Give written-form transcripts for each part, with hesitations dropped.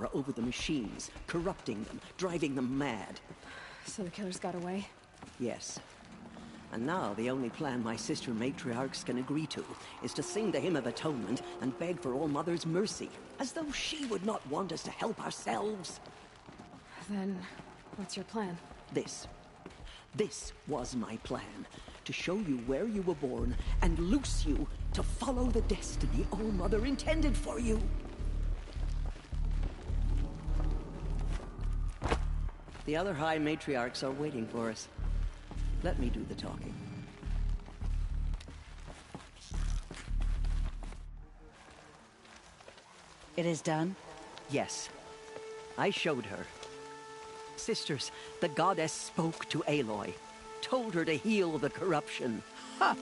power over the machines, corrupting them, driving them mad. So the killers got away? Yes. And now the only plan my sister matriarchs can agree to is to sing the Hymn of Atonement and beg for All Mother's mercy, as though she would not want us to help ourselves. Then, what's your plan? This was my plan. To show you where you were born and loose you to follow the destiny All Mother intended for you. The other High Matriarchs are waiting for us. Let me do the talking. It is done? Yes. I showed her. Sisters, the goddess spoke to Aloy. Told her to heal the corruption. Ha!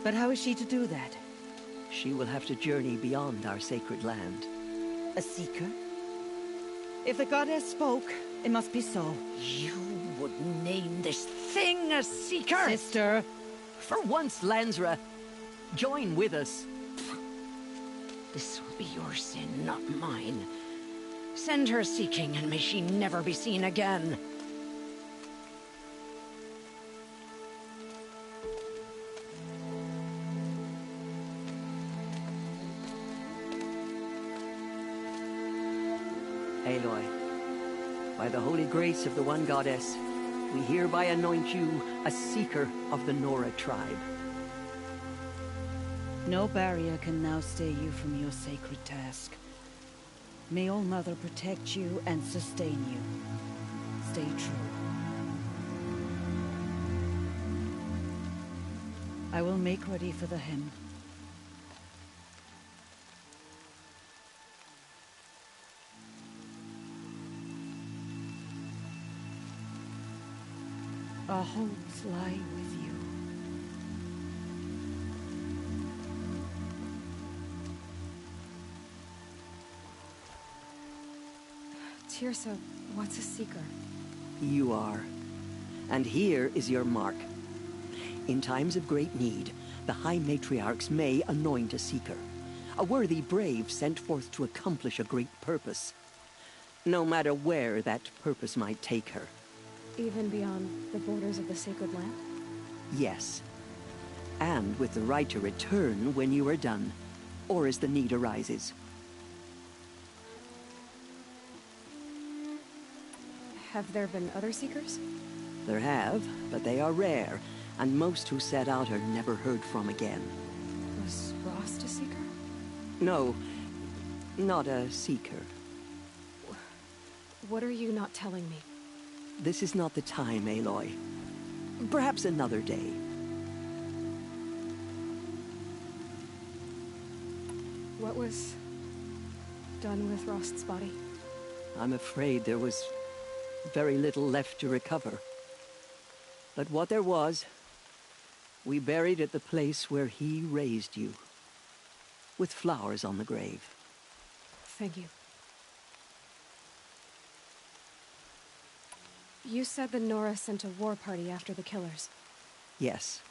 But how is she to do that? She will have to journey beyond our sacred land. A seeker? If the goddess spoke, it must be so. You would name this thing a seeker? Sister! For once, Lansra, join with us. This will be your sin, not mine. Send her seeking, and may she never be seen again. Aloy, by the holy grace of the One Goddess, we hereby anoint you a seeker of the Nora tribe. No barrier can now stay you from your sacred task. May All Mother protect you and sustain you. Stay true. I will make ready for the hymn. Our homes lie with you. Tirsa, what's a seeker? You are. And here is your mark. In times of great need, the High Matriarchs may anoint a seeker. A worthy brave sent forth to accomplish a great purpose. No matter where that purpose might take her. Even beyond the borders of the sacred land? Yes. And with the right to return when you are done, or as the need arises. Have there been other seekers? There have, but they are rare, and most who set out are never heard from again. Was Rost a seeker? No, not a seeker. What are you not telling me? This is not the time, Aloy. Perhaps another day. What was done with Rost's body? I'm afraid there was very little left to recover. But what there was, we buried at the place where he raised you, with flowers on the grave. Thank you. You said the Nora sent a war party after the killers. Yes,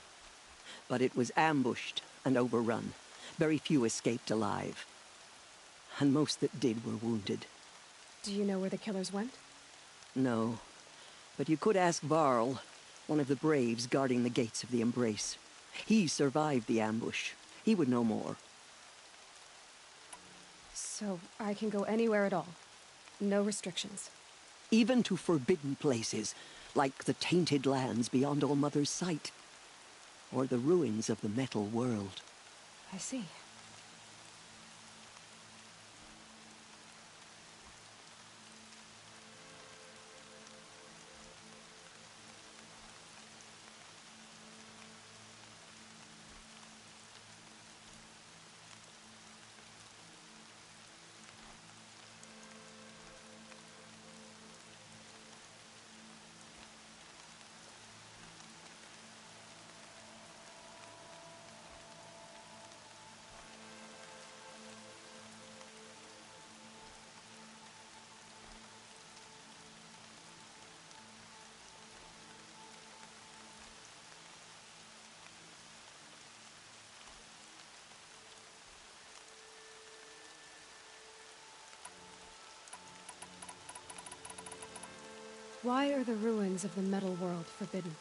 but it was ambushed and overrun. Very few escaped alive, and most that did were wounded. Do you know where the killers went? No, but you could ask Varl, one of the braves guarding the gates of the Embrace. He survived the ambush. He would know more. So I can go anywhere at all? No restrictions? Even to forbidden places, like the tainted lands beyond All Mother's sight, or the ruins of the metal world. I see. Why are the ruins of the metal world forbidden?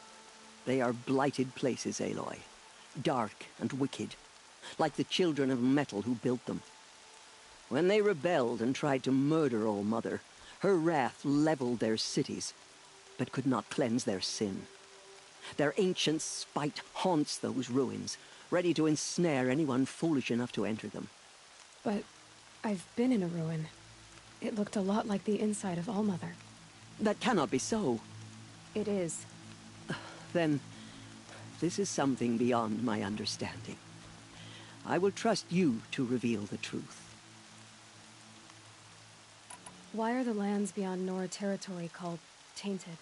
They are blighted places, Aloy. Dark and wicked, like the children of metal who built them. When they rebelled and tried to murder All Mother, her wrath leveled their cities, but could not cleanse their sin. Their ancient spite haunts those ruins, ready to ensnare anyone foolish enough to enter them. But I've been in a ruin. It looked a lot like the inside of All Mother. That cannot be so. It is. Then, this is something beyond my understanding. I will trust you to reveal the truth. Why are the lands beyond Nora territory called tainted?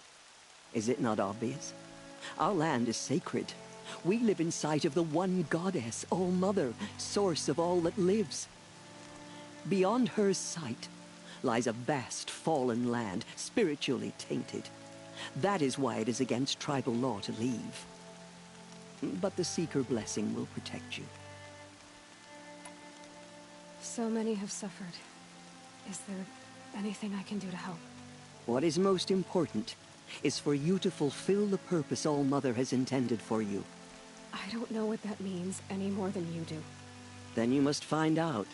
Is it not obvious? Our land is sacred. We live in sight of the one goddess, All Mother, source of all that lives. Beyond her sight lies a vast fallen land, spiritually tainted. That is why it is against tribal law to leave. But the Seeker blessing will protect you. So many have suffered. Is there anything I can do to help? What is most important is for you to fulfill the purpose All Mother has intended for you. I don't know what that means any more than you do. Then you must find out.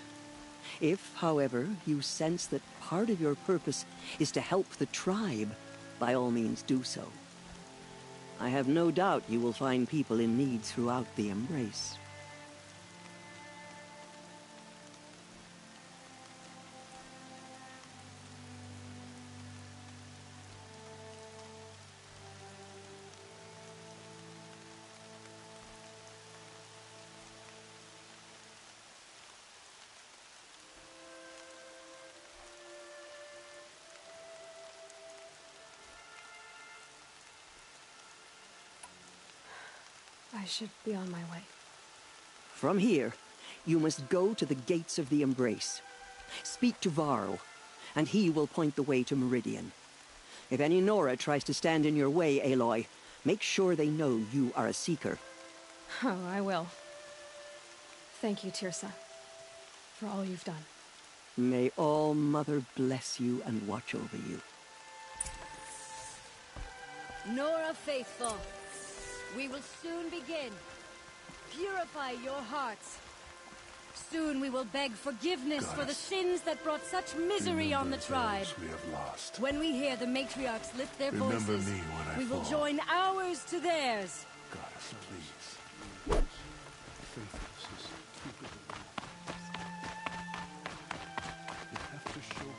If, however, you sense that part of your purpose is to help the tribe, by all means do so. I have no doubt you will find people in need throughout the Embrace. I should be on my way. From here, you must go to the gates of the Embrace. Speak to Varl, and he will point the way to Meridian. If any Nora tries to stand in your way, Aloy, make sure they know you are a Seeker. Oh, I will. Thank you, Tirsa, for all you've done. May All Mother bless you and watch over you. Nora faithful, we will soon begin. Purify your hearts. Soon we will beg forgiveness for the sins that brought such misery on the tribe. We have lost. When we hear the matriarchs lift their Remember voices, me when I we will fall. join ours to theirs. Goddess, please. Faithless is too good a word. You have to show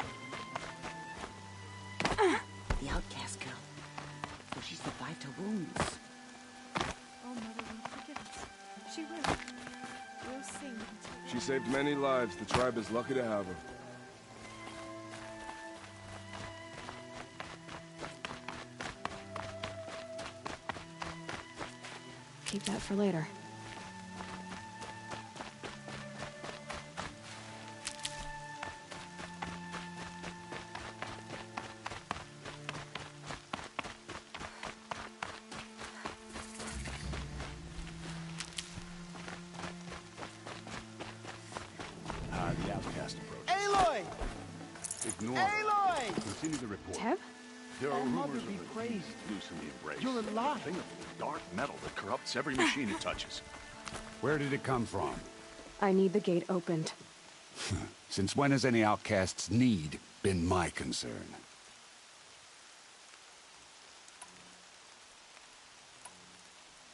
The outcast girl. So she survived her wounds. Oh, Mother will forgive us. She will. We'll sing until... She saved many lives. The tribe is lucky to have her. Keep that for later. the outcast approach. Aloy! Ignore. Aloy! Continue the report. Teb? There are Oh, Mother, rumors be of a praised. loose in the Embrace. You're alive. A thing of dark metal that corrupts every machine it touches. Where did it come from? I need the gate opened. Since when has any outcast's need been my concern?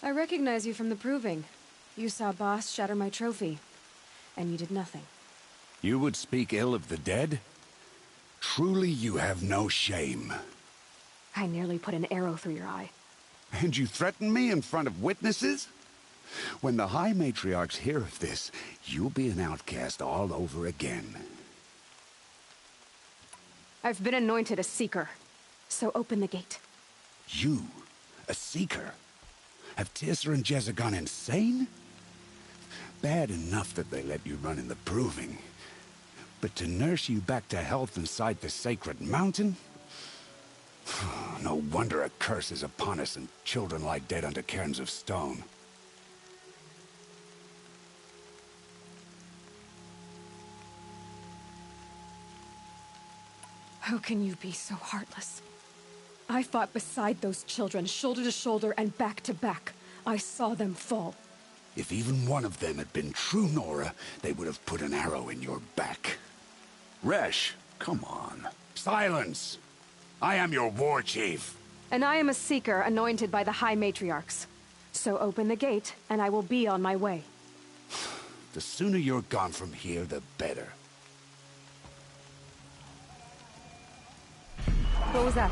I recognize you from the proving. You saw Boss shatter my trophy, and you did nothing. You would speak ill of the dead? Truly you have no shame. I nearly put an arrow through your eye. And you threaten me in front of witnesses? When the High Matriarchs hear of this, you'll be an outcast all over again. I've been anointed a Seeker, so open the gate. You? A Seeker? Have Tirsa and Jezza gone insane? Bad enough that they let you run in the proving. But to nurse you back to health inside the sacred mountain? No wonder a curse is upon us and children lie dead under cairns of stone. How can you be so heartless? I fought beside those children, shoulder to shoulder and back to back. I saw them fall. If even one of them had been true Nora, they would have put an arrow in your back. Resh, come on. Silence! I am your war chief. And I am a seeker anointed by the High Matriarchs. So open the gate, and I will be on my way. The sooner you're gone from here, the better. What was that?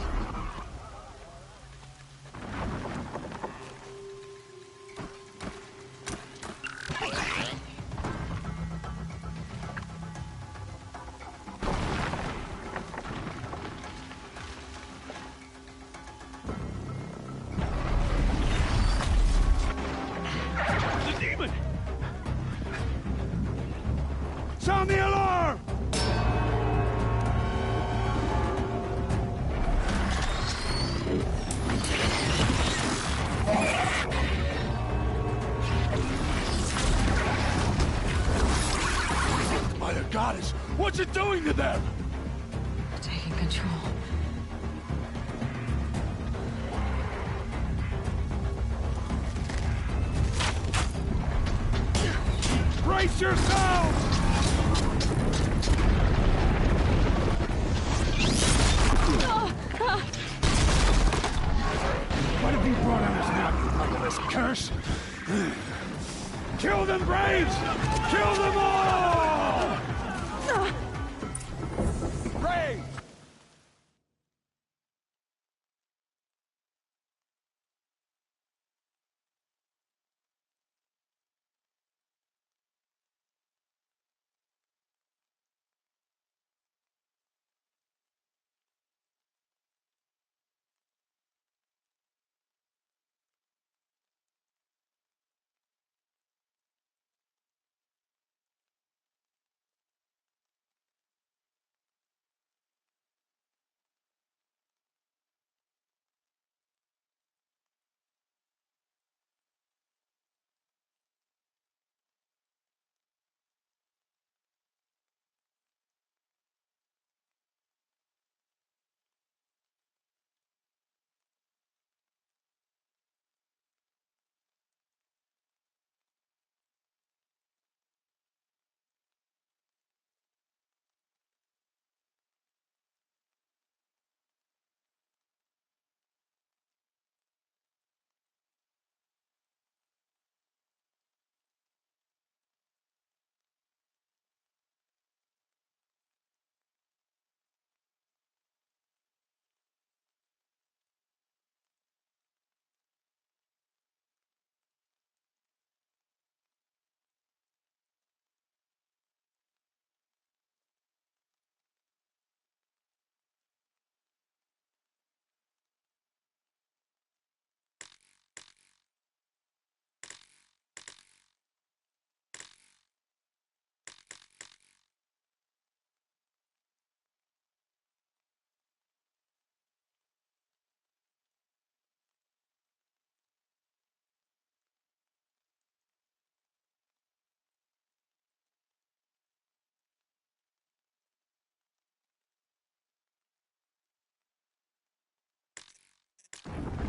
Sound the alarm! By the goddess, what's it doing to them? Taking control. Brace yourselves! What have you brought on us now, you motherless curse? Kill them, Braves! Kill them all! Braves!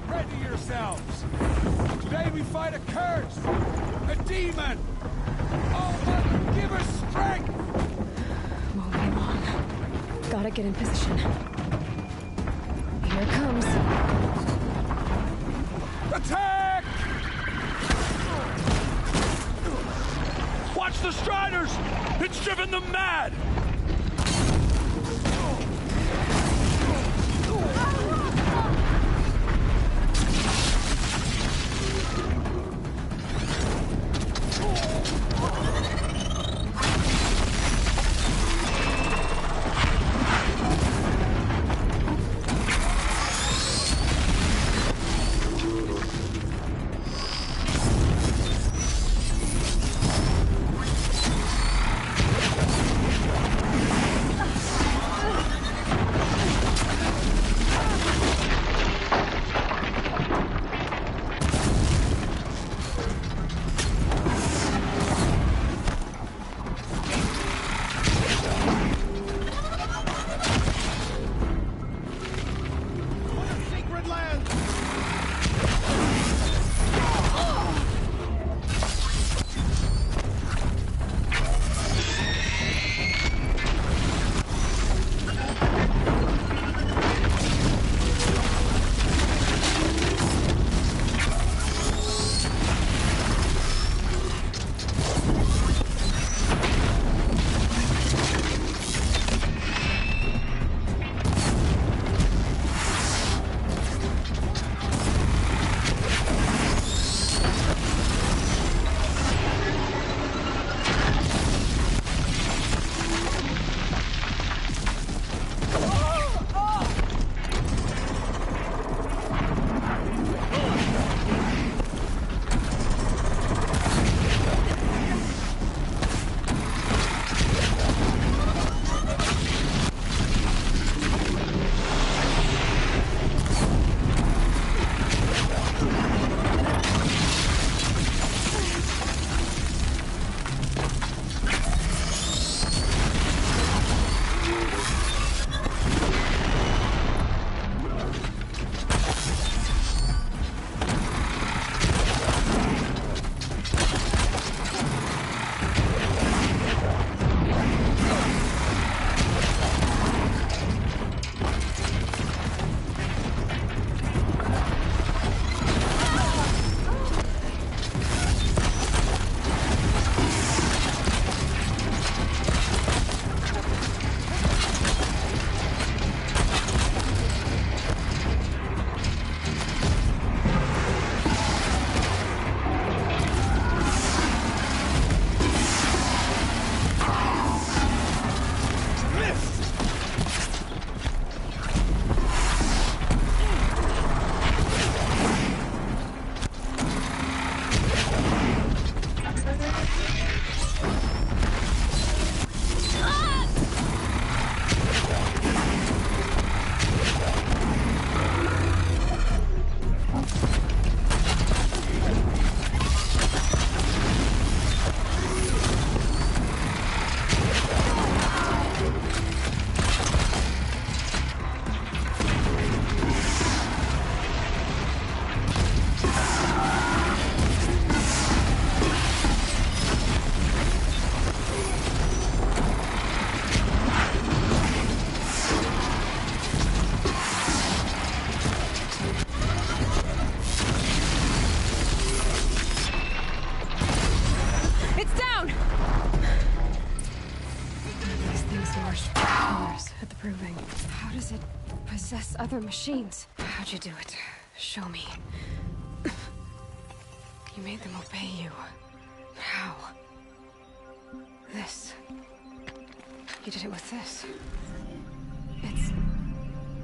Ready yourselves! Today we fight a curse! A demon! Oh, Mother, give us strength! Won't be long. Gotta get in position. Here it comes. Attack! Watch the Striders! It's driven them mad! How does it possess other machines? How'd you do it? Show me. You made them obey you. How? This. You did it with this. It's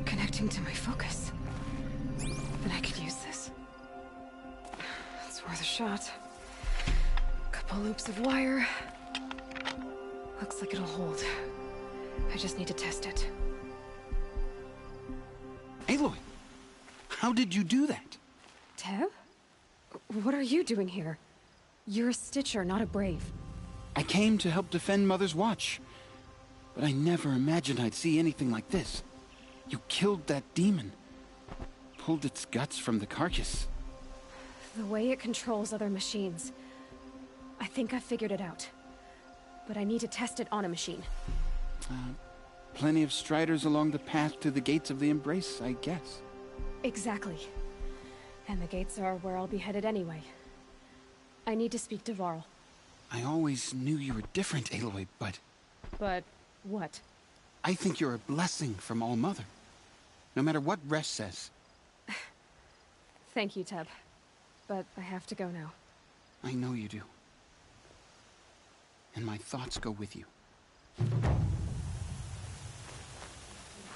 connecting to my focus. Then I could use this. It's worth a shot. Couple loops of wire. Looks like it'll hold. I just need to test it. Aloy, how did you do that? Teb? What are you doing here? You're a Stitcher, not a Brave. I came to help defend Mother's Watch, but I never imagined I'd see anything like this. You killed that demon, pulled its guts from the carcass. The way it controls other machines. I think I figured it out. But I need to test it on a machine. Plenty of striders along the path to the gates of the Embrace, I guess. Exactly. And the gates are where I'll be headed anyway. I need to speak to Varl. I always knew you were different, Aloy, but... But what? I think you're a blessing from All-Mother. No matter what Resh says. Thank you, Teb. But I have to go now. I know you do. And my thoughts go with you.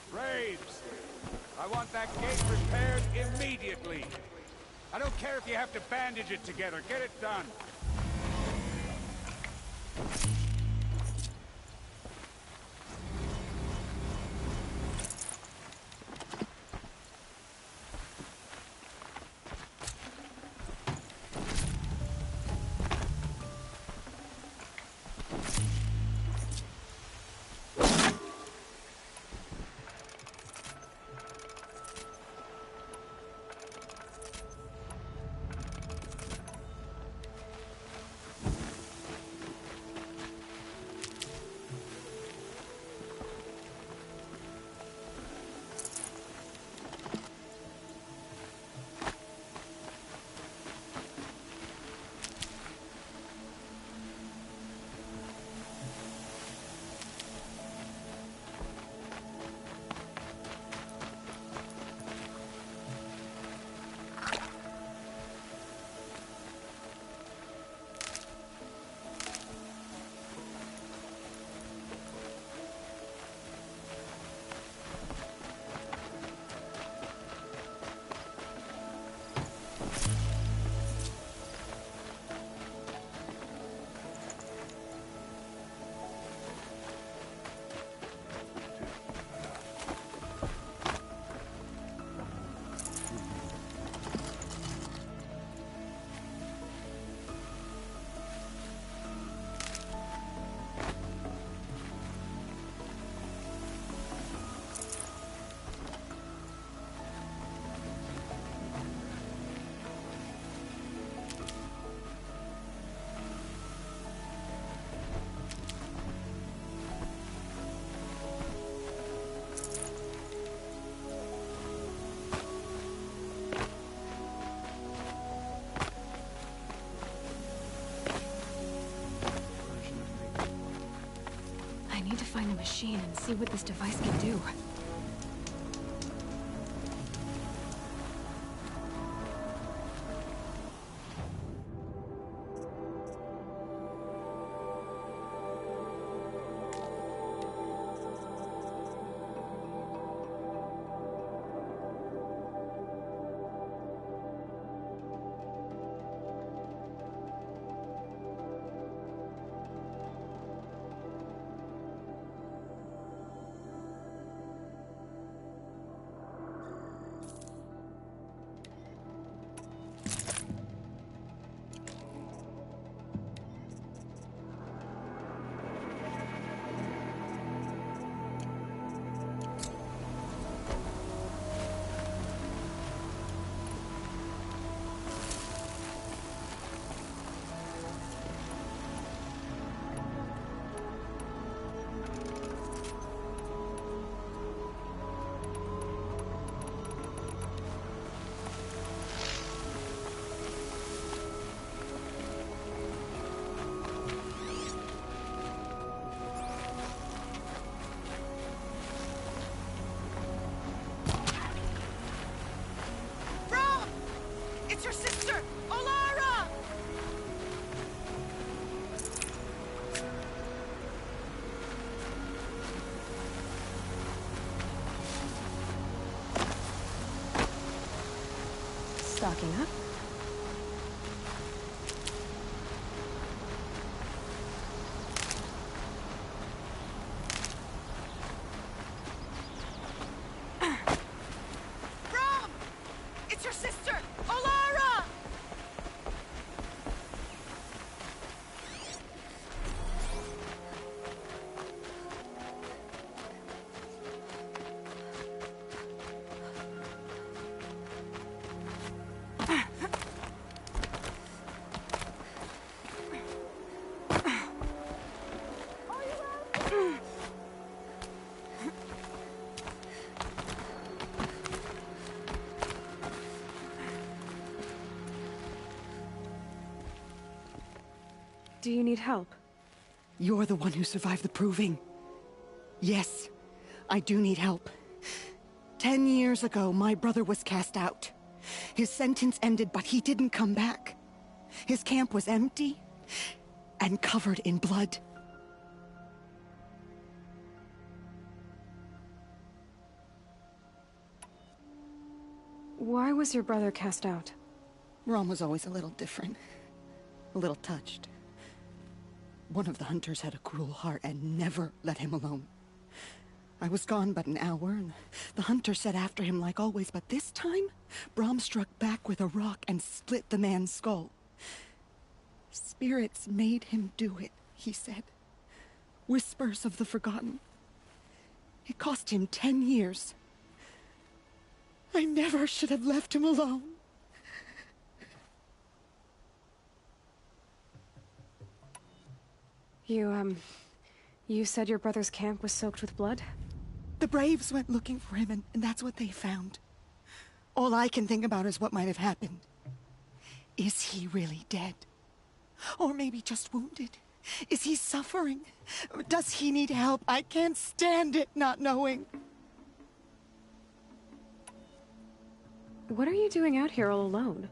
Braves! I want that gate repaired immediately. I don't care if you have to bandage it together. Get it done. I need to find the machine and see what this device can do. Stocking up? Brom! It's your sister, Olara! Do you need help? You're the one who survived the proving. Yes, I do need help. 10 years ago, my brother was cast out. His sentence ended, but he didn't come back. His camp was empty and covered in blood. Why was your brother cast out? Rom was always a little different. A little touched. One of the hunters had a cruel heart and never let him alone. I was gone but an hour, and the hunter set after him like always, but this time, Brom struck back with a rock and split the man's skull. Spirits made him do it, he said. Whispers of the forgotten. It cost him 10 years. I never should have left him alone. You said your brother's camp was soaked with blood? The Braves went looking for him, and that's what they found. All I can think about is what might have happened. Is he really dead? Or maybe just wounded? Is he suffering? Does he need help? I can't stand it not knowing. What are you doing out here all alone?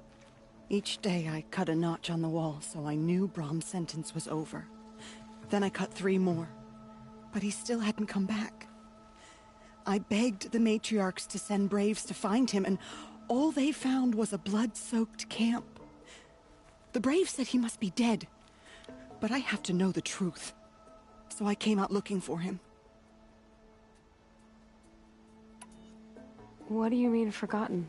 Each day I cut a notch on the wall, so I knew Brom's sentence was over. Then I cut 3 more, but he still hadn't come back. I begged the matriarchs to send Braves to find him, and all they found was a blood-soaked camp. The Braves said he must be dead, but I have to know the truth. So I came out looking for him. What do you mean, forgotten?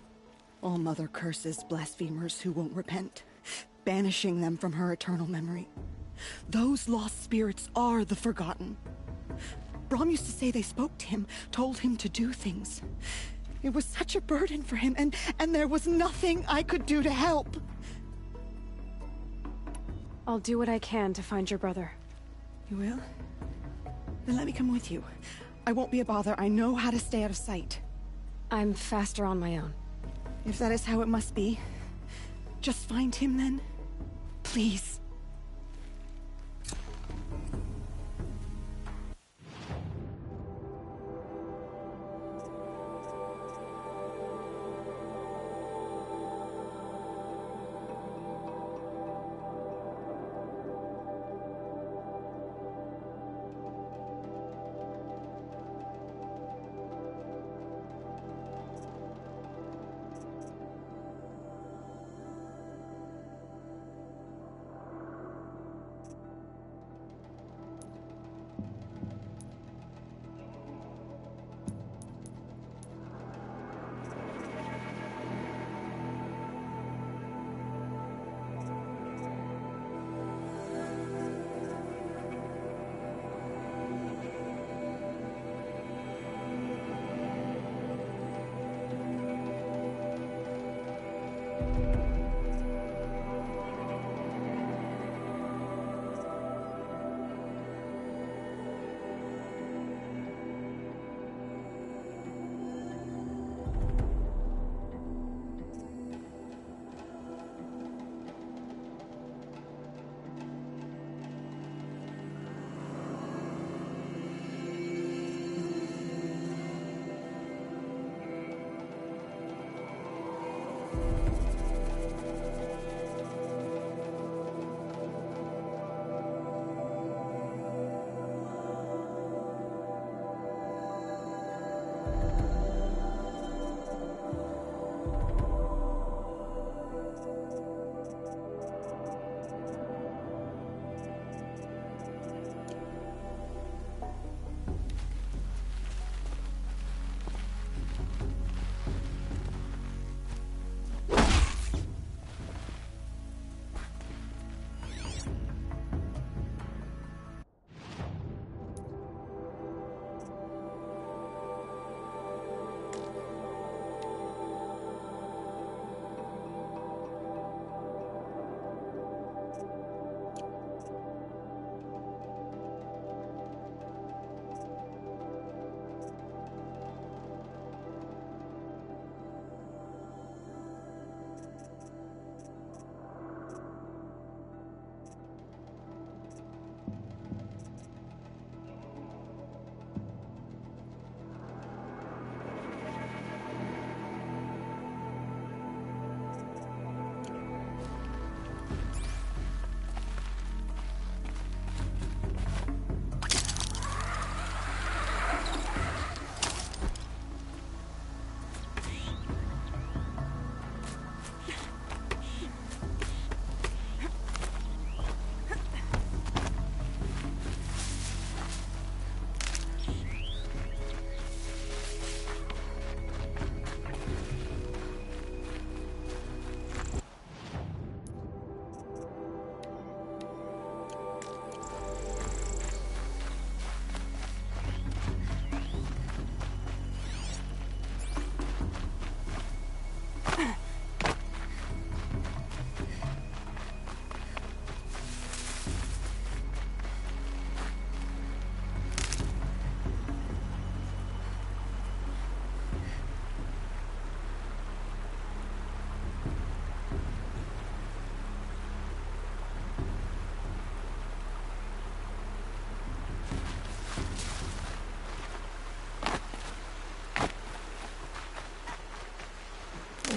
All Mother curses blasphemers who won't repent, banishing them from her eternal memory. Those lost spirits are the forgotten. Brom used to say they spoke to him, told him to do things. It was such a burden for him, and there was nothing I could do to help. I'll do what I can to find your brother. You will? Then let me come with you. I won't be a bother. I know how to stay out of sight. I'm faster on my own. If that is how it must be, just find him then. Please.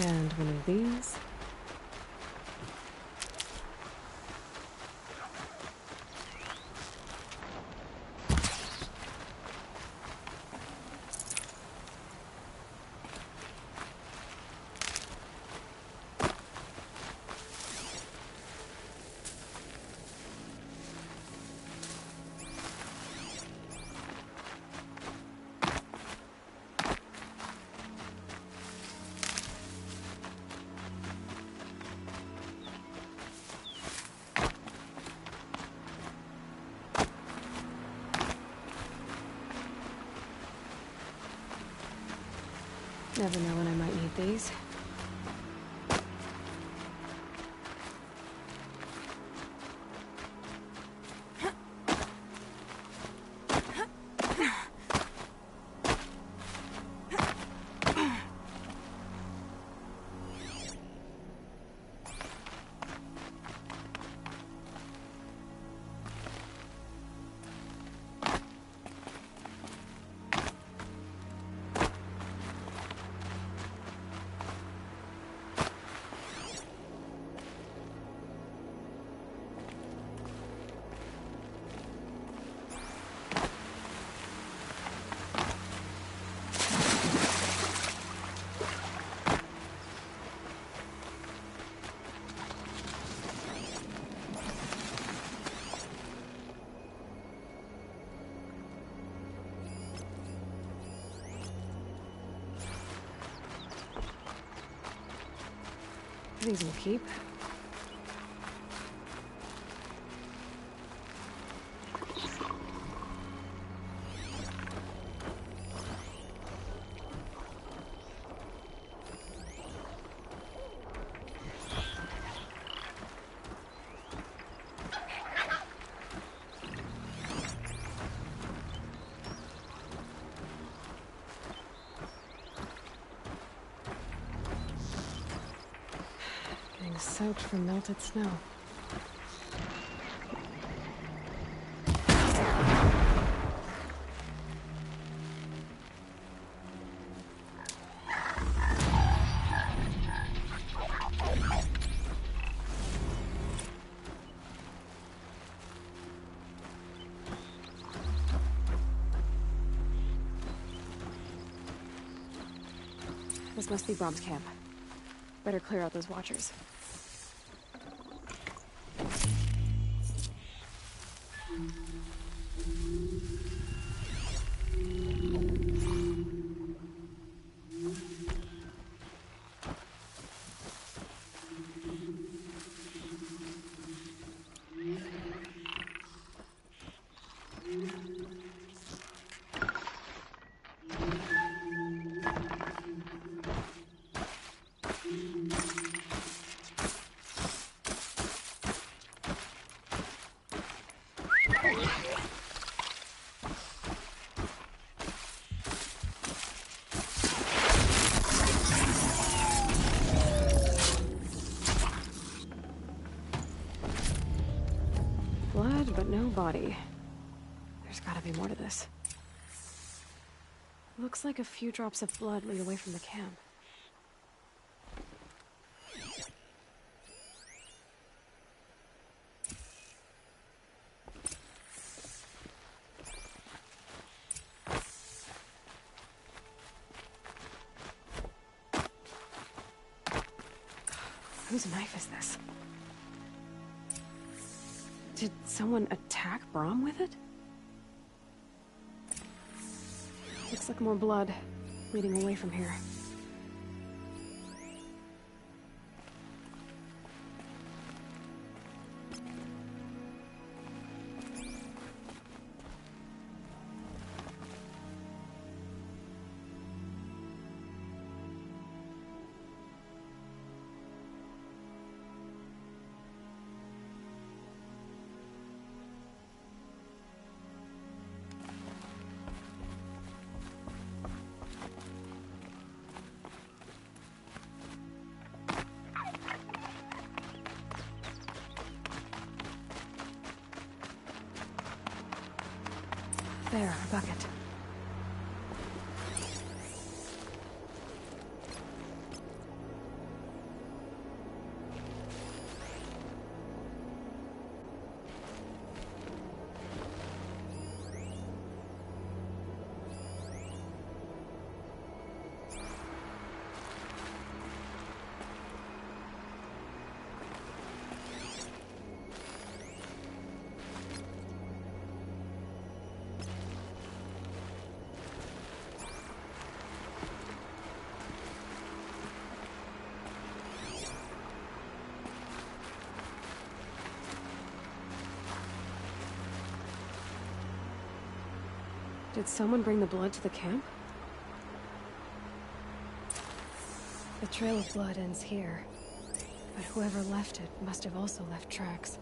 And one of these. Never know when I might need these. These will keep. Soaked from melted snow. This must be Brom's camp. Better clear out those watchers. Blood, but no body. There's gotta be more to this. Looks like a few drops of blood lead away from the camp. Whose knife is this? Did someone attack Brom with it? Looks like more blood leading away from here. There, a bucket. Did someone bring the blood to the camp? The trail of blood ends here, but whoever left it must have also left tracks.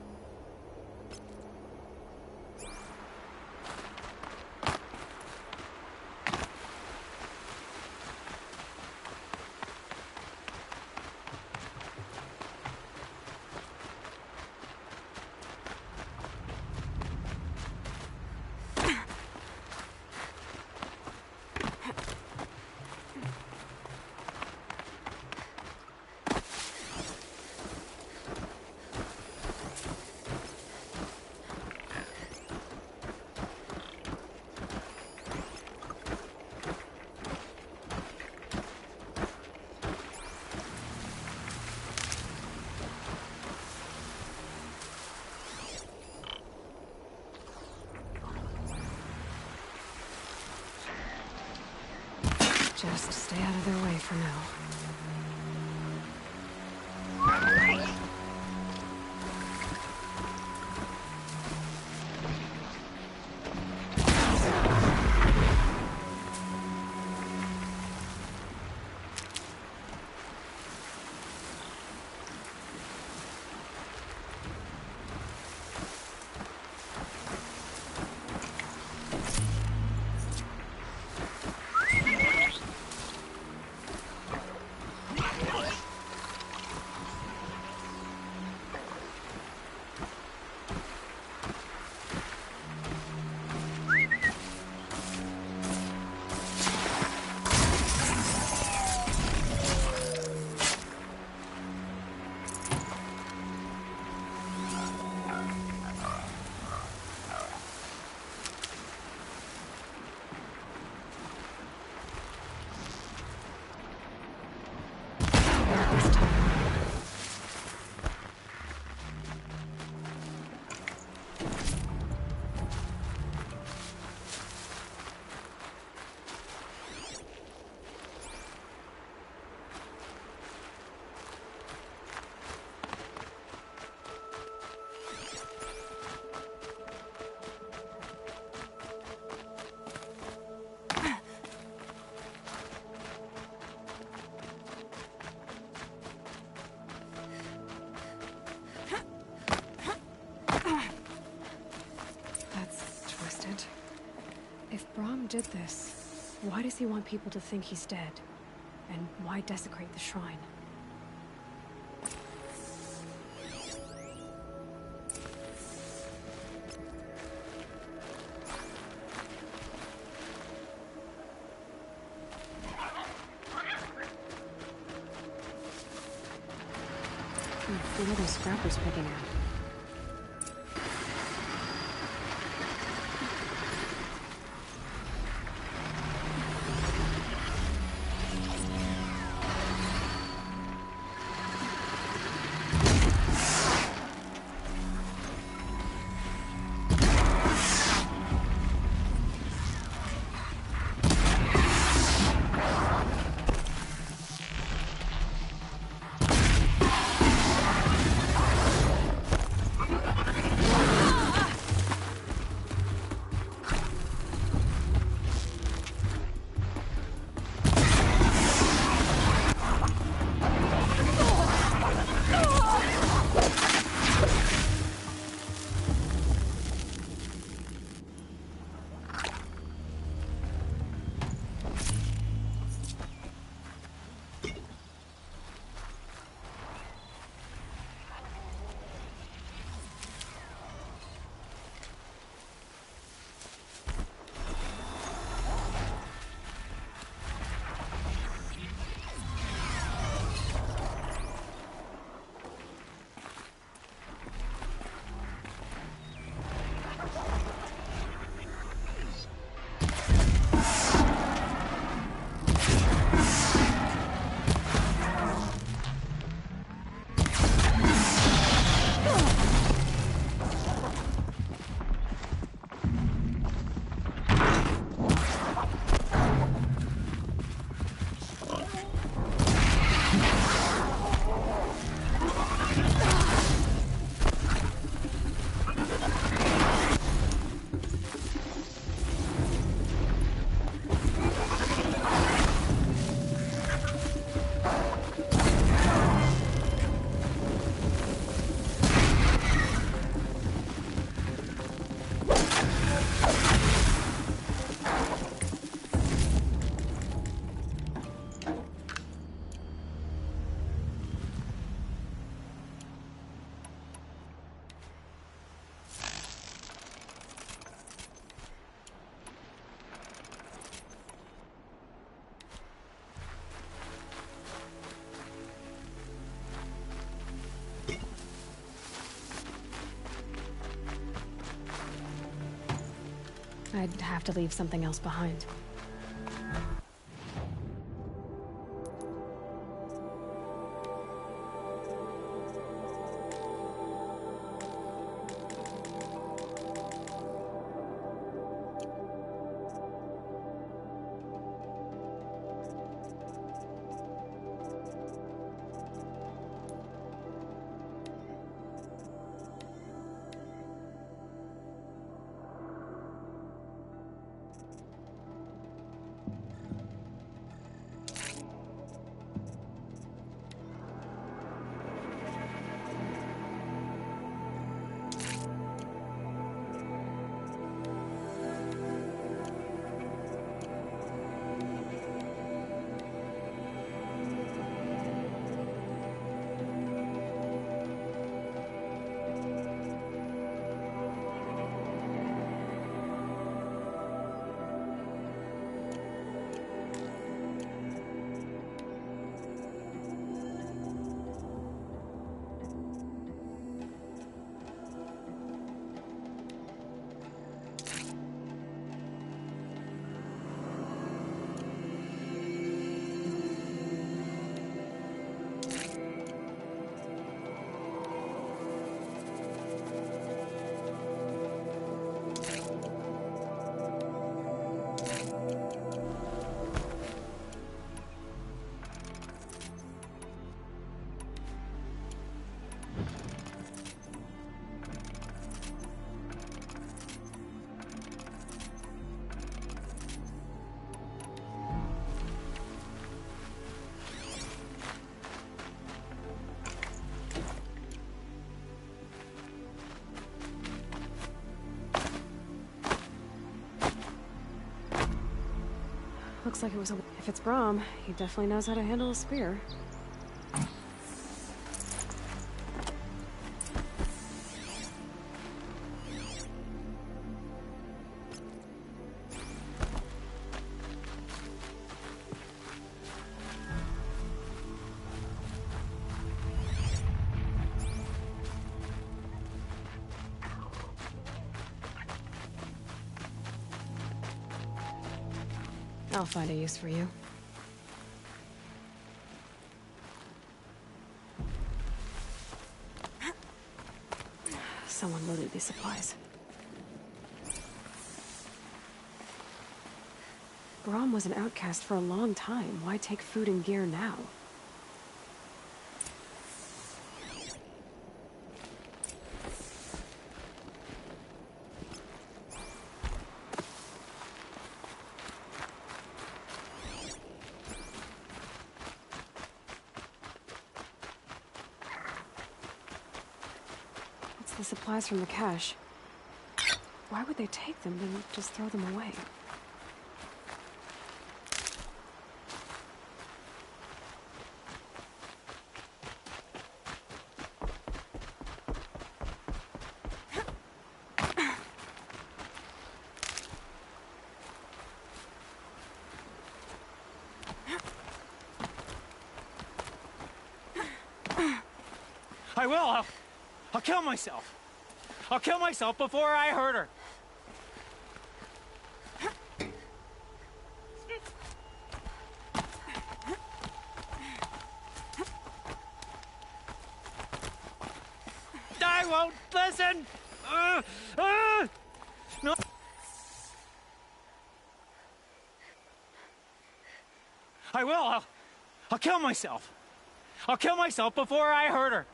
Just stay out of their way for now. Did this, why does he want people to think he's dead? And why desecrate the shrine? What are those scrappers picking at? I'd have to leave something else behind. Looks like it was a... If it's Brahm, he definitely knows how to handle a spear. I'll find a use for you. Someone loaded these supplies. Brahm was an outcast for a long time. Why take food and gear now? The supplies from the cache. Why would they take them and just throw them away? I will. I'll kill myself. I'll kill myself before I hurt her. I won't listen. No. I will. I'll kill myself. I'll kill myself before I hurt her.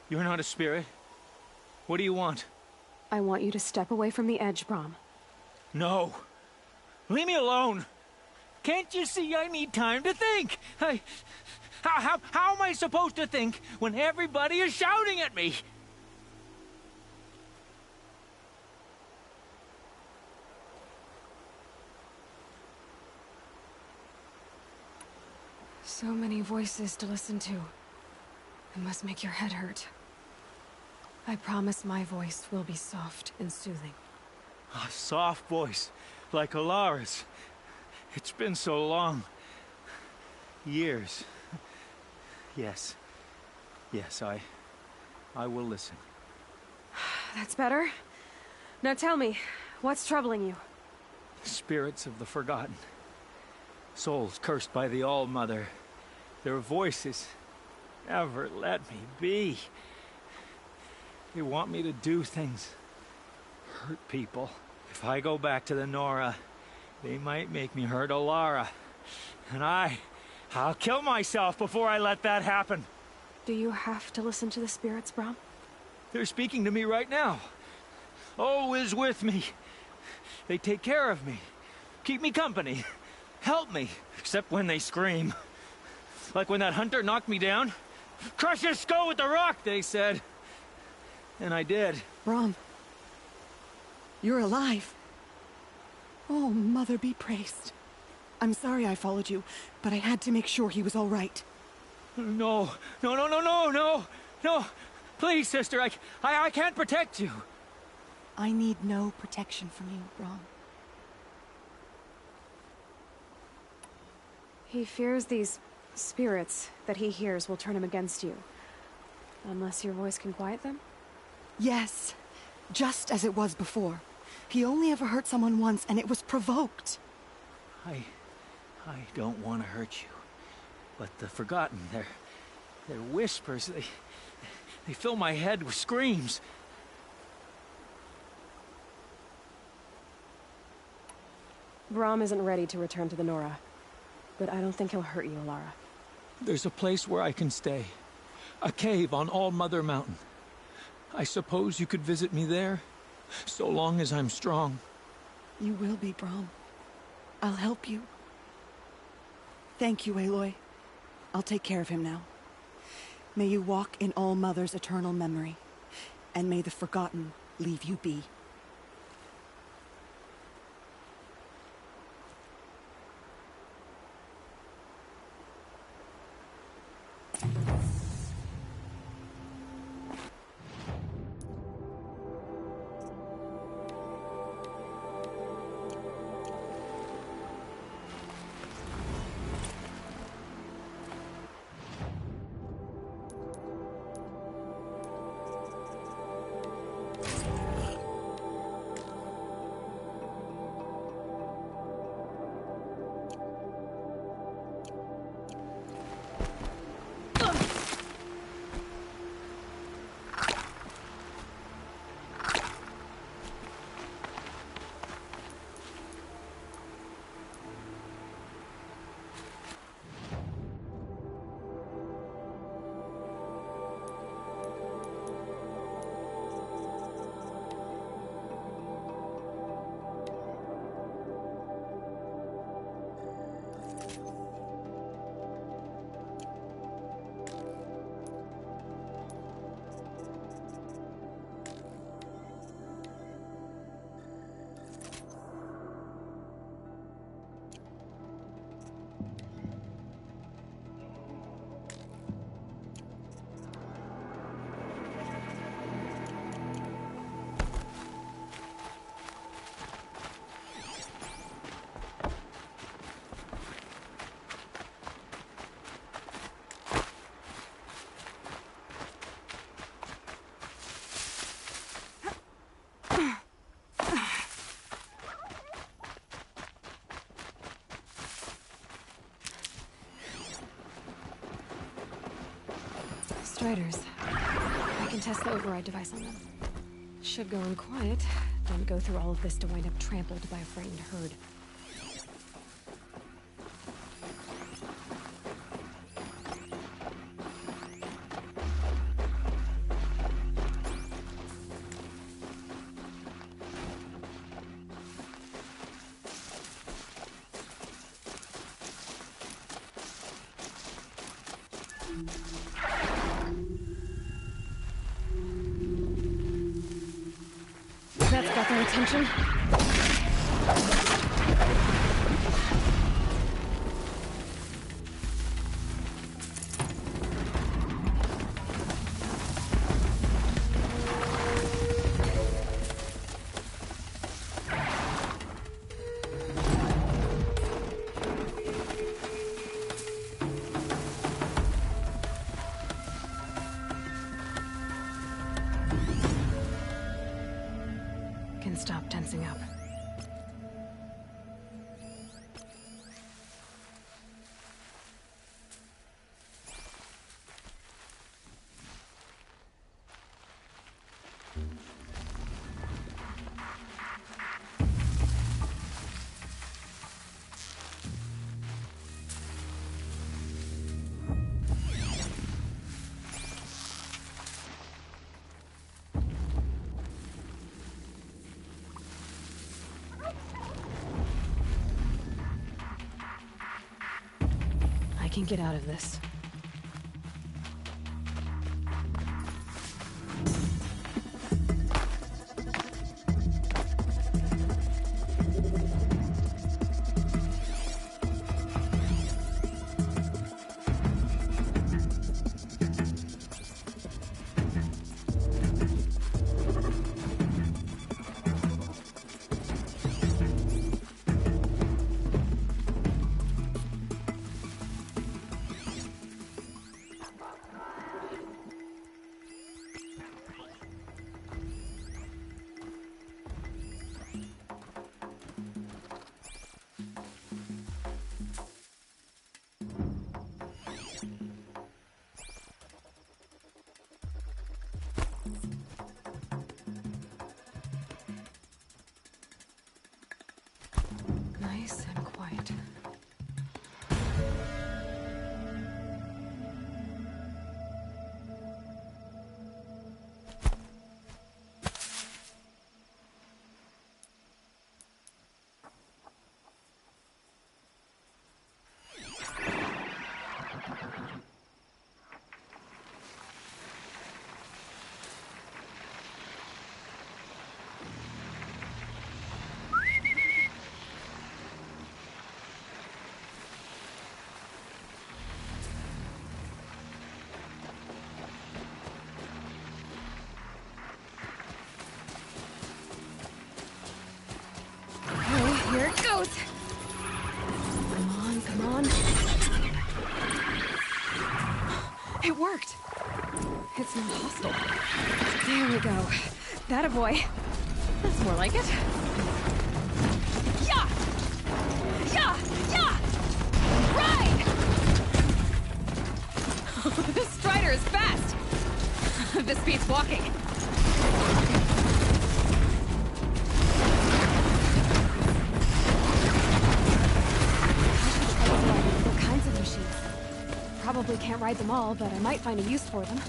You're not a spirit. What do you want? I want you to step away from the edge, Brahm. No. Leave me alone. Can't you see I need time to think? How am I supposed to think when everybody is shouting at me? So many voices to listen to. It must make your head hurt. I promise my voice will be soft and soothing. A soft voice, like Alara's. It's been so long. Years. Yes. Yes, I will listen. That's better. Now tell me, what's troubling you? Spirits of the forgotten. Souls cursed by the All-Mother. Their voices never let me be. They want me to do things. Hurt people. If I go back to the Nora, they might make me hurt Alara. And I'll kill myself before I let that happen. Do you have to listen to the spirits, Brom? They're speaking to me right now. O is with me. They take care of me. Keep me company. Help me. Except when they scream. Like when that hunter knocked me down. Crush his skull with the rock, they said. And I did. Brom. You're alive. Oh, Mother be praised. I'm sorry I followed you, but I had to make sure he was all right. No. Please, sister, I can't protect you. I need no protection from you, Brom. He fears these spirits that he hears will turn him against you. Unless your voice can quiet them? Yes, just as it was before. He only ever hurt someone once, and it was provoked. I don't want to hurt you. But the Forgotten, their whispers, they fill my head with screams. Brom isn't ready to return to the Nora. But I don't think he'll hurt you, Alara. There's a place where I can stay. A cave on All-Mother Mountain. I suppose you could visit me there? So long as I'm strong. You will be, Brom. I'll help you. Thank you, Aloy. I'll take care of him now. May you walk in All-Mother's eternal memory. And may the Forgotten leave you be. Striders. I can test the override device on them. Should go in quiet. Don't go through all of this to wind up trampled by a frightened herd. That's got their attention. Can can get out of this. Nice and quiet. Here it goes! Come on, come on. It worked! It's not hostile. There we go. That a boy. That's more like it. Yeah! Yeah! Yeah! Ride! This strider is fast! This beats walking. Probably can't ride them all, but I might find a use for them.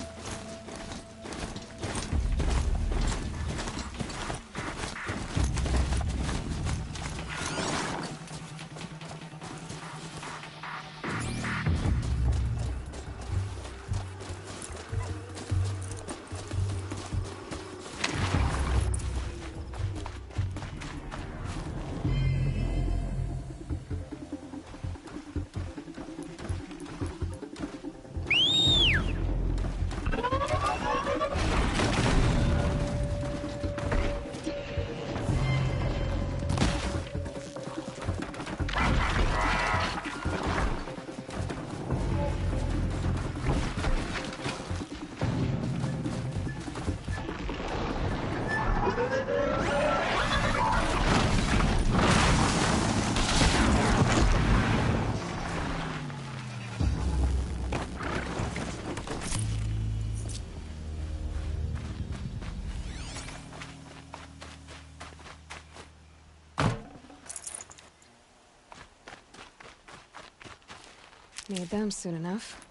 Need them soon enough.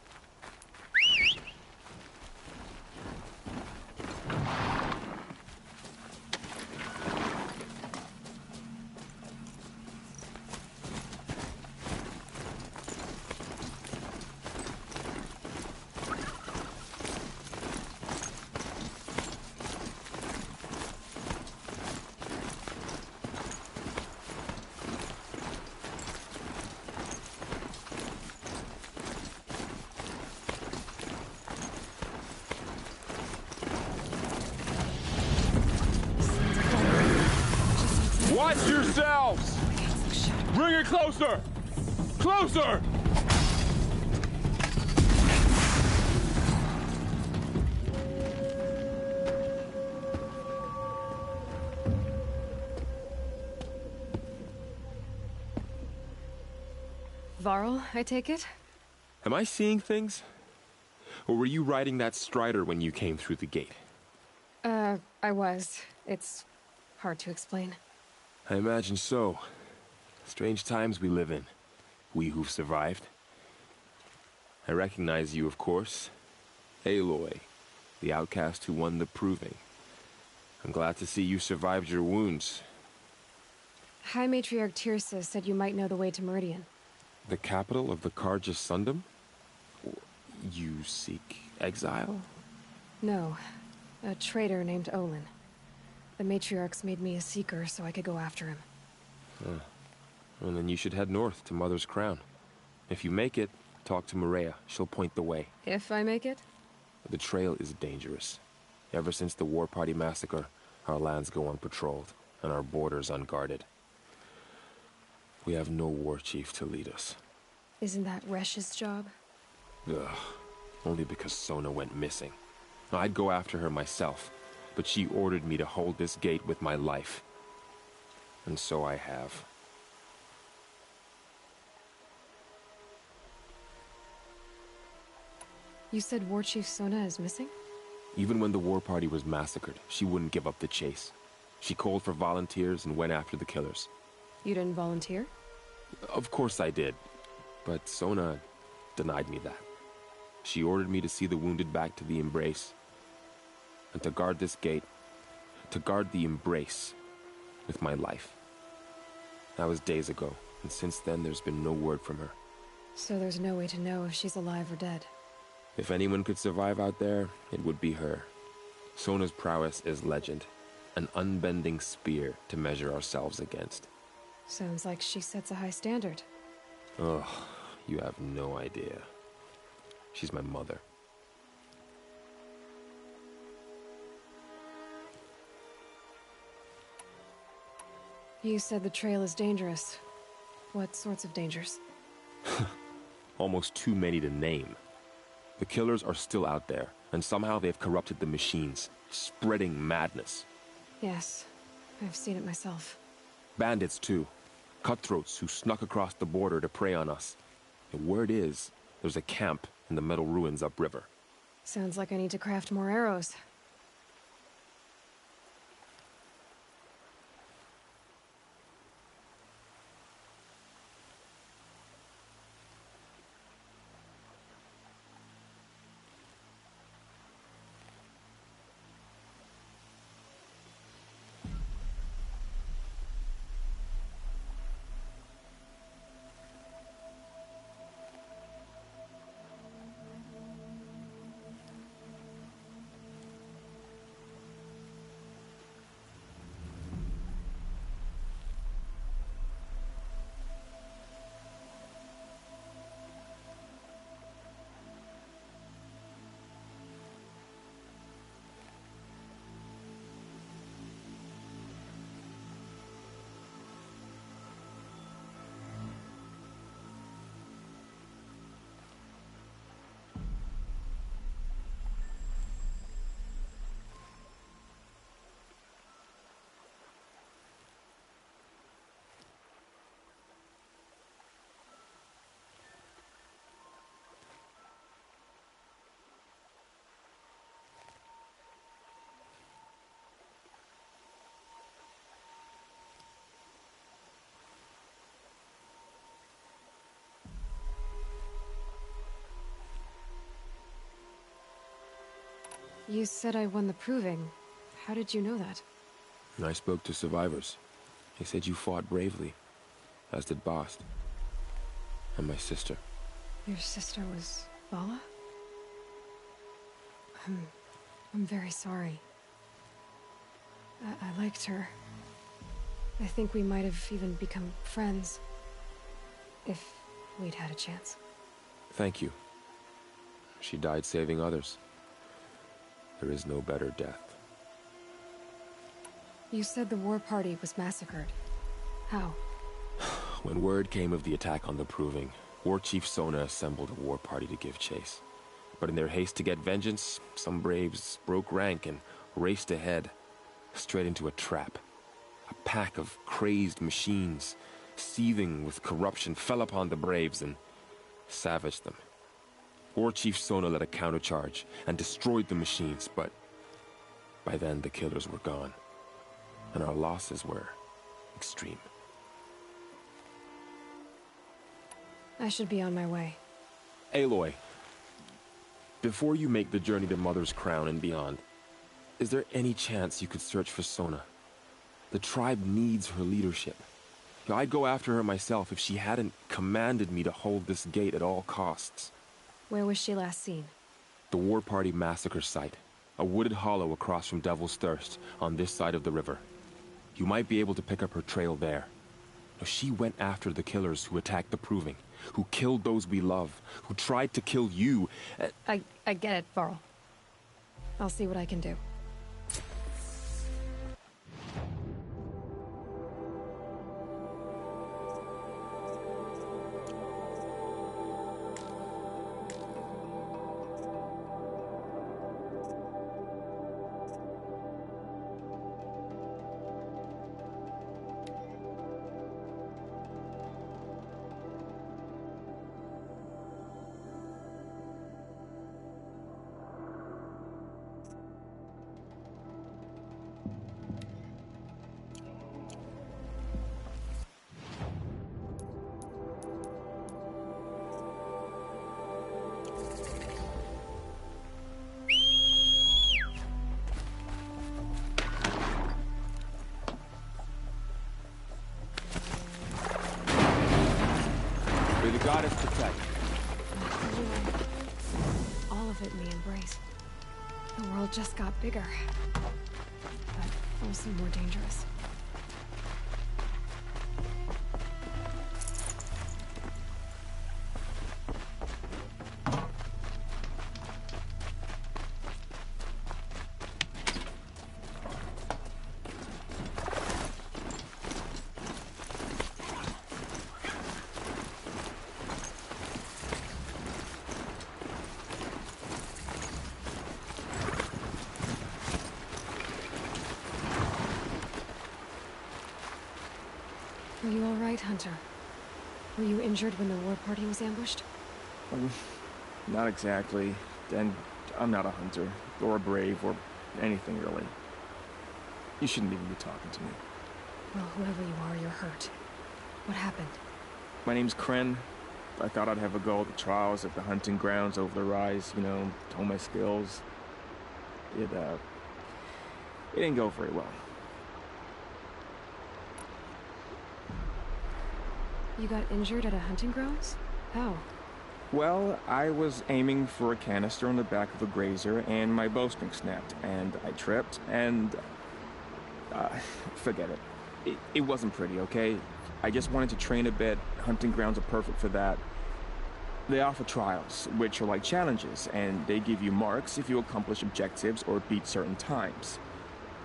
Watch yourselves! Bring it closer! Closer! Varl, I take it? Am I seeing things? Or were you riding that strider when you came through the gate? I was. It's hard to explain. I imagine so. Strange times we live in. We who've survived. I recognize you, of course. Aloy, the outcast who won the proving. I'm glad to see you survived your wounds. High Matriarch Tirsa said you might know the way to Meridian. The capital of the Karja Sundom? You seek exile? No. A traitor named Olin. The matriarchs made me a seeker so I could go after him. Huh. Well, then you should head north to Mother's Crown. If you make it, talk to Maria. She'll point the way. If I make it? The trail is dangerous. Ever since the War Party massacre, our lands go unpatrolled, and our borders unguarded. We have no war chief to lead us. Isn't that Resh's job? Ugh. Only because Sona went missing. I'd go after her myself, but she ordered me to hold this gate with my life. And so I have. You said War Chief Sona is missing? Even when the War Party was massacred, she wouldn't give up the chase. She called for volunteers and went after the killers. You didn't volunteer? Of course I did, but Sona denied me that. She ordered me to see the wounded back to the Embrace, and to guard this gate, to guard the Embrace with my life. That was days ago, and since then there's been no word from her. So there's no way to know if she's alive or dead? If anyone could survive out there, it would be her. Sona's prowess is legend, an unbending spear to measure ourselves against. Sounds like she sets a high standard. Ugh, you have no idea. She's my mother. You said the trail is dangerous. What sorts of dangers? Almost too many to name. The killers are still out there, and somehow they've corrupted the machines, spreading madness. Yes, I've seen it myself. Bandits, too. Cutthroats who snuck across the border to prey on us. The word is, there's a camp in the metal ruins upriver. Sounds like I need to craft more arrows. You said I won the proving. How did you know that? I spoke to survivors. They said you fought bravely, as did Bast. And my sister. Your sister was Bala? I'm very sorry. I liked her. I think we might have even become friends. If we'd had a chance. Thank you. She died saving others. There is no better death. You said the war party was massacred. How? When word came of the attack on the Proving, War Chief Sona assembled a war party to give chase. But in their haste to get vengeance, some braves broke rank and raced ahead, straight into a trap. A pack of crazed machines, seething with corruption, fell upon the braves and savaged them. War Chief Sona led a countercharge and destroyed the machines, but by then the killers were gone, and our losses were extreme. I should be on my way. Aloy, before you make the journey to Mother's Crown and beyond, is there any chance you could search for Sona? The tribe needs her leadership. I'd go after her myself if she hadn't commanded me to hold this gate at all costs. Where was she last seen? The War Party massacre site. A wooded hollow across from Devil's Thirst, on this side of the river. You might be able to pick up her trail there. She went after the killers who attacked the Proving, who killed those we love, who tried to kill you. I get it, Varl. I'll see what I can do. May the goddess protect. All of it me embrace. The world just got bigger, but also more dangerous. Are you all right, Hunter? Were you injured when the war party was ambushed? Not exactly. And I'm not a hunter, or a brave, or anything really. You shouldn't even be talking to me. Well, whoever you are, you're hurt. What happened? My name's Kren. I thought I'd have a go at the trials at the hunting grounds over the rise, you know, hone my skills. It didn't go very well. You got injured at a hunting grounds? How? Well, I was aiming for a canister on the back of a grazer, and my bowstring snapped, and I tripped, and... forget it. It wasn't pretty, okay? I just wanted to train a bit. Hunting grounds are perfect for that. They offer trials, which are like challenges, and they give you marks if you accomplish objectives or beat certain times.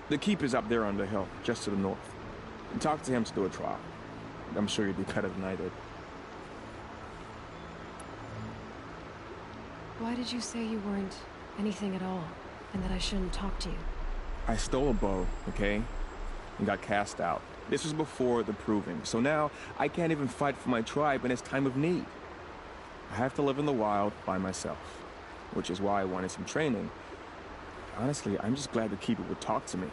The keeper's up there on the hill, just to the north. And talk to him to do a trial. I'm sure you'd be better than I did. Why did you say you weren't anything at all, and that I shouldn't talk to you? I stole a bow, okay? And got cast out. This was before the Proving, so now I can't even fight for my tribe in its time of need. I have to live in the wild by myself, which is why I wanted some training. Honestly, I'm just glad the keeper would talk to me.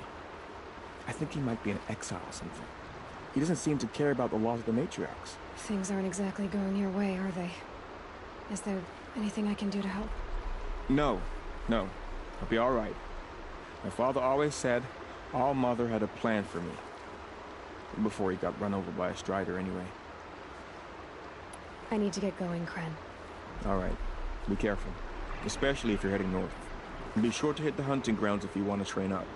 I think he might be in exile or something. He doesn't seem to care about the laws of the matriarchs. Things aren't exactly going your way, are they? Is there anything I can do to help? No. I'll be all right. My father always said All Mother had a plan for me. Before he got run over by a strider anyway. I need to get going, Kren. All right. Be careful. Especially if you're heading north. And be sure to hit the hunting grounds if you want to train up.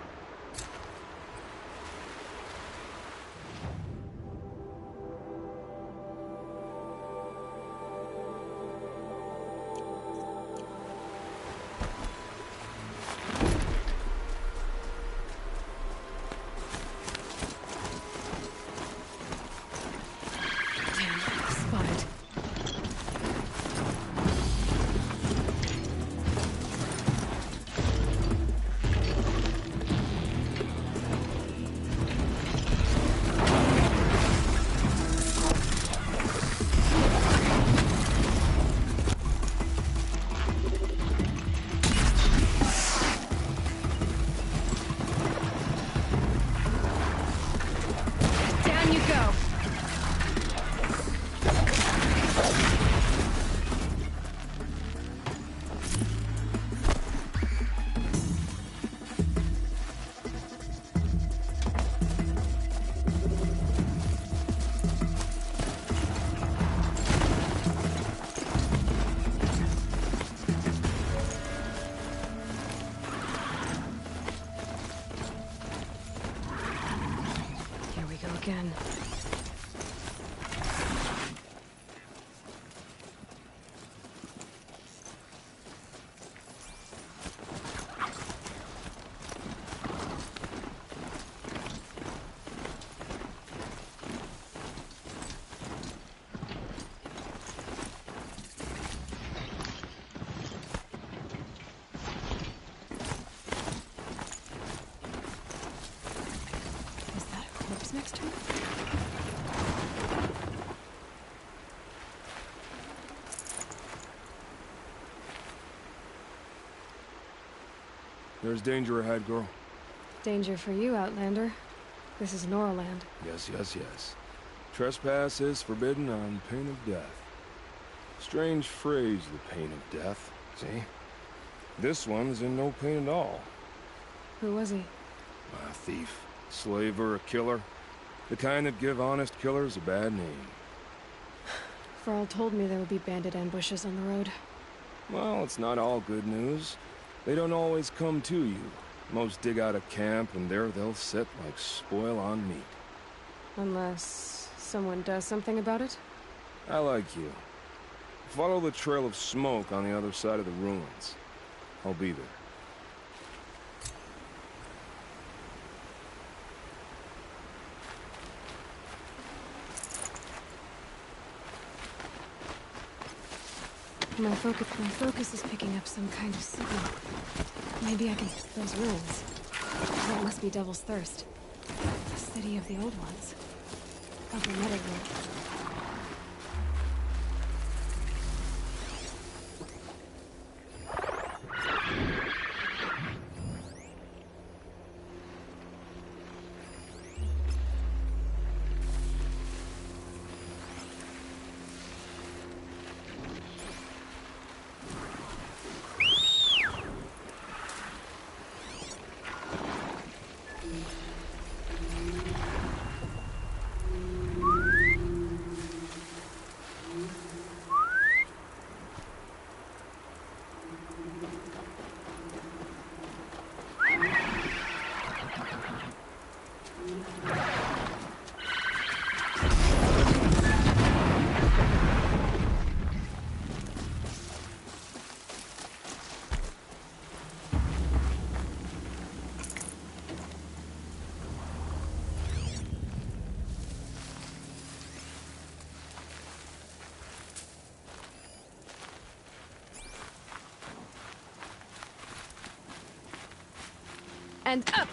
Who's next to me? There's danger ahead, girl. Danger for you, Outlander. This is Norland. Yes, yes, yes. Trespass is forbidden on pain of death. Strange phrase, the pain of death. See? This one's in no pain at all. Who was he? A thief, slaver, a killer. The kind that give honest killers a bad name. Varl told me there would be bandit ambushes on the road. Well, it's not all good news. They don't always come to you. Most dig out of camp, and there they'll sit like spoil on meat. Unless someone does something about it? I like you. Follow the trail of smoke on the other side of the ruins. I'll be there. My focus is picking up some kind of signal. Maybe I can hit those ruins. That must be Devil's Thirst. The city of the old ones. Of the Netherworld. And up!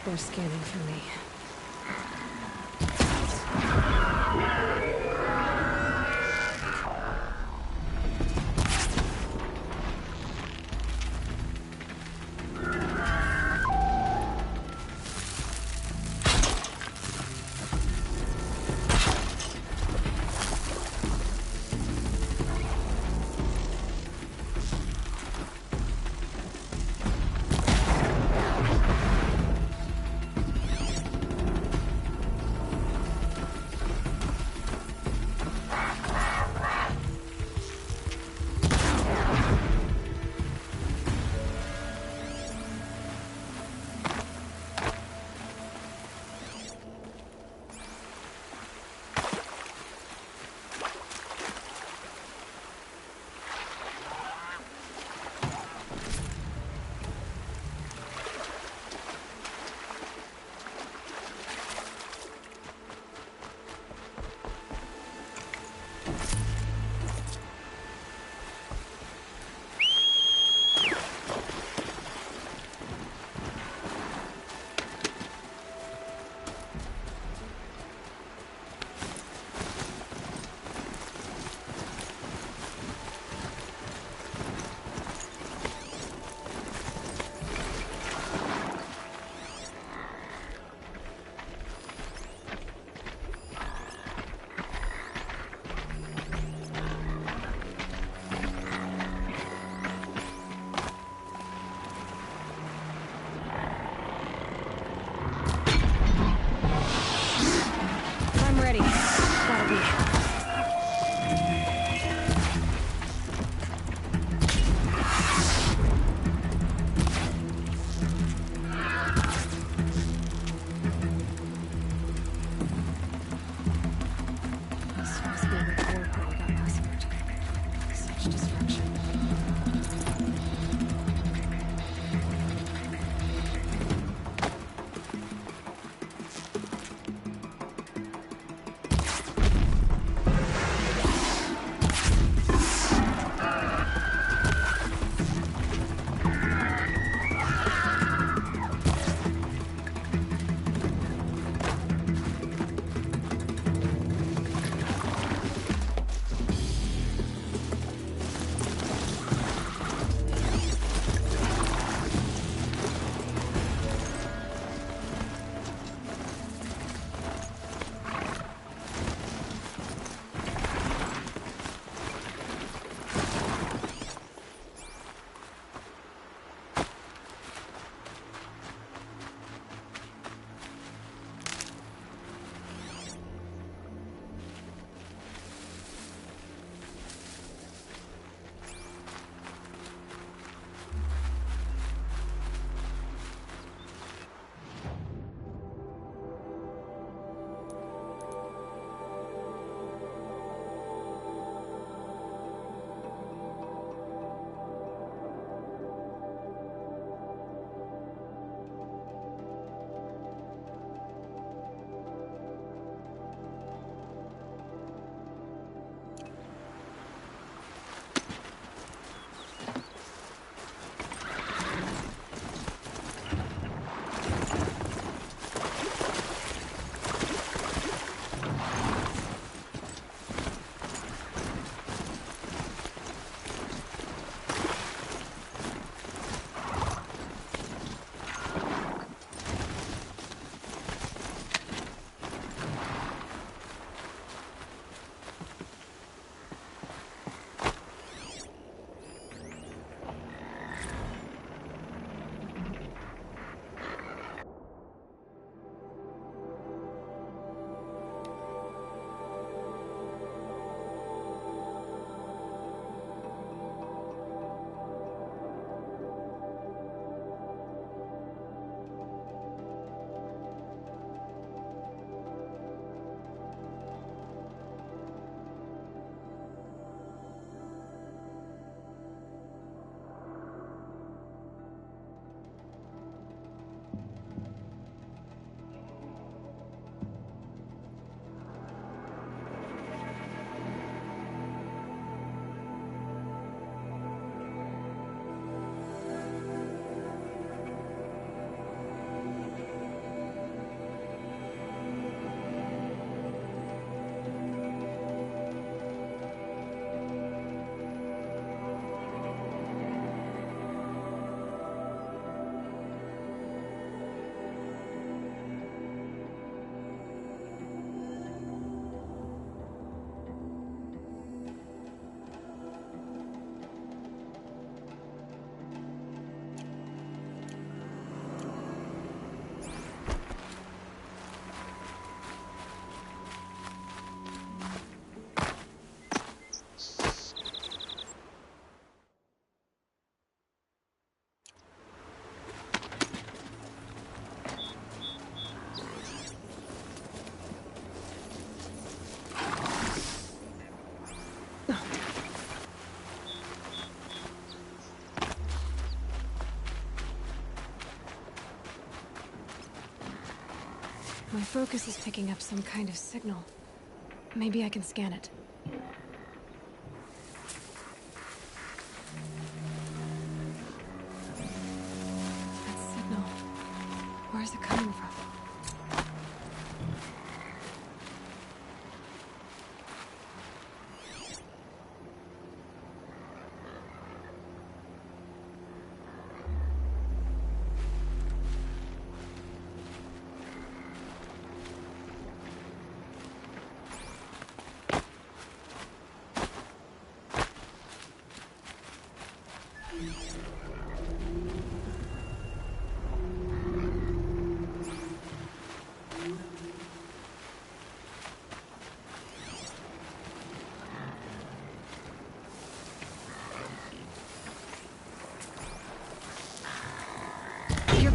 They're scanning for me. satisfaction. My focus is picking up some kind of signal. Maybe I can scan it. That signal. Where is it coming from?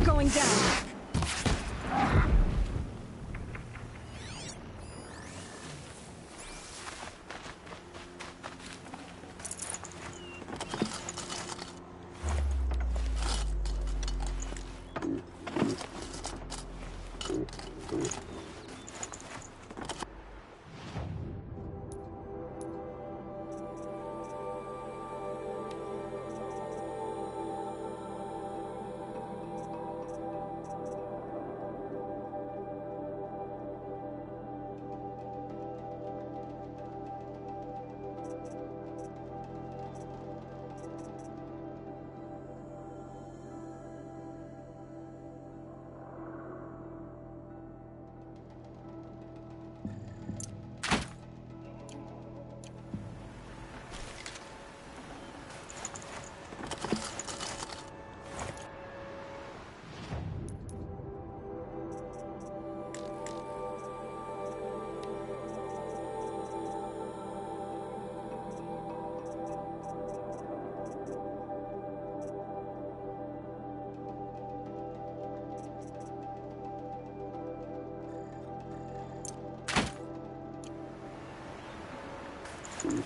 Going down. Good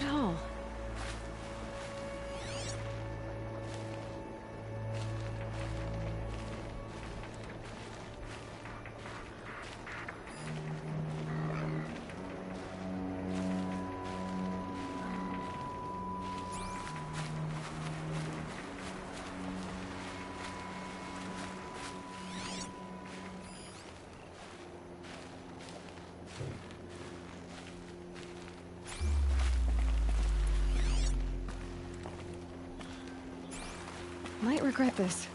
haul. Might regret this.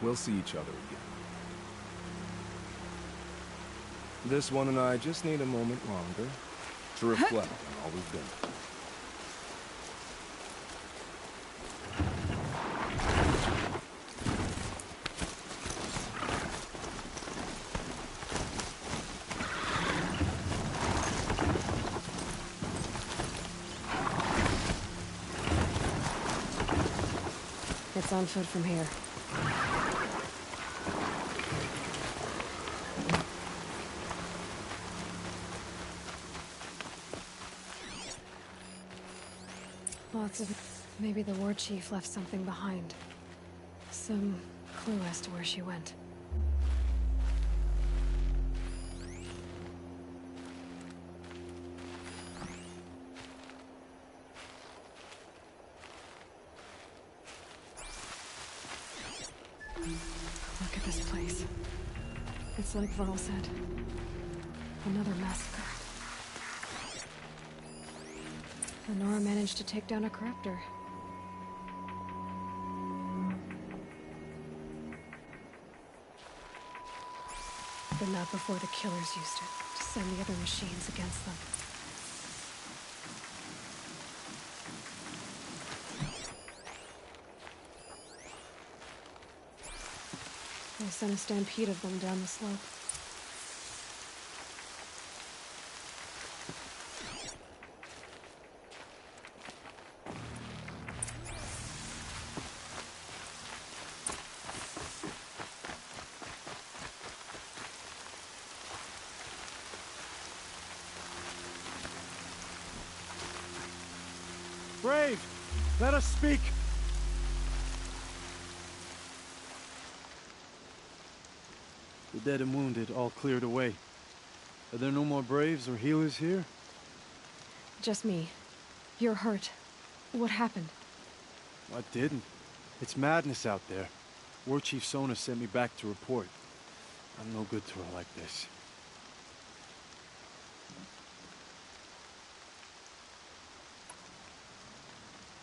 We'll see each other again. This one and I just need a moment longer to reflect on all we've been through. It's on foot from here. Lots of... Maybe the war chief left something behind. Some clue as to where she went. Look at this place. It's like Varl said. Another massacre. Lenora managed to take down a corruptor. But not before the killers used it to send the other machines against them. They sent a stampede of them down the slope. Brave! Let us speak! The dead and wounded all cleared away. Are there no more Braves or healers here? Just me. You're hurt. What happened? I didn't. It's madness out there. War Chief Sona sent me back to report. I'm no good to her like this.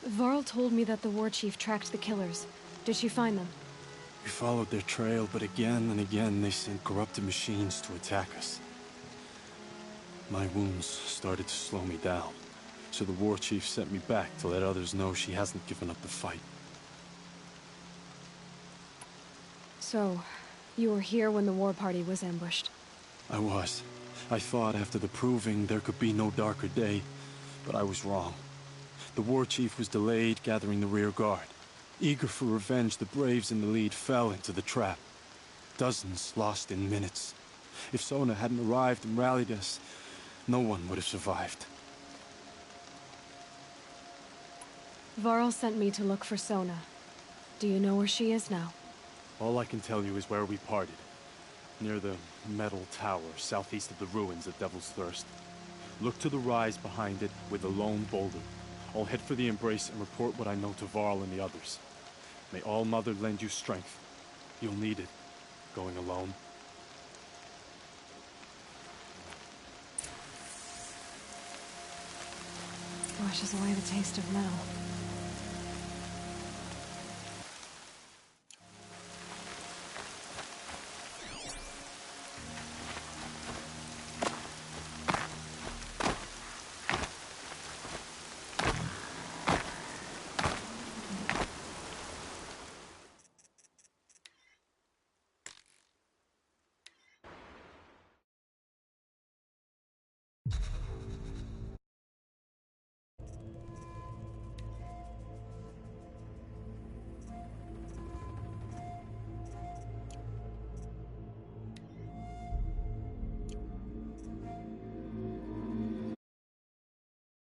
Varl told me that the war chief tracked the killers. Did she find them? We followed their trail, but again and again they sent corrupted machines to attack us. My wounds started to slow me down, so the war chief sent me back to let others know she hasn't given up the fight. So, you were here when the war party was ambushed? I was. I thought after the proving there could be no darker day, but I was wrong. The war chief was delayed gathering the rear guard. Eager for revenge, the braves in the lead fell into the trap. Dozens lost in minutes. If Sona hadn't arrived and rallied us, no one would have survived. Varl sent me to look for Sona. Do you know where she is now? All I can tell you is where we parted. Near the metal tower, southeast of the ruins of Devil's Thirst. Look to the rise behind it with a lone boulder. I'll head for the embrace and report what I know to Varl and the others. May All Mother lend you strength. You'll need it, going alone. Washes away the taste of metal.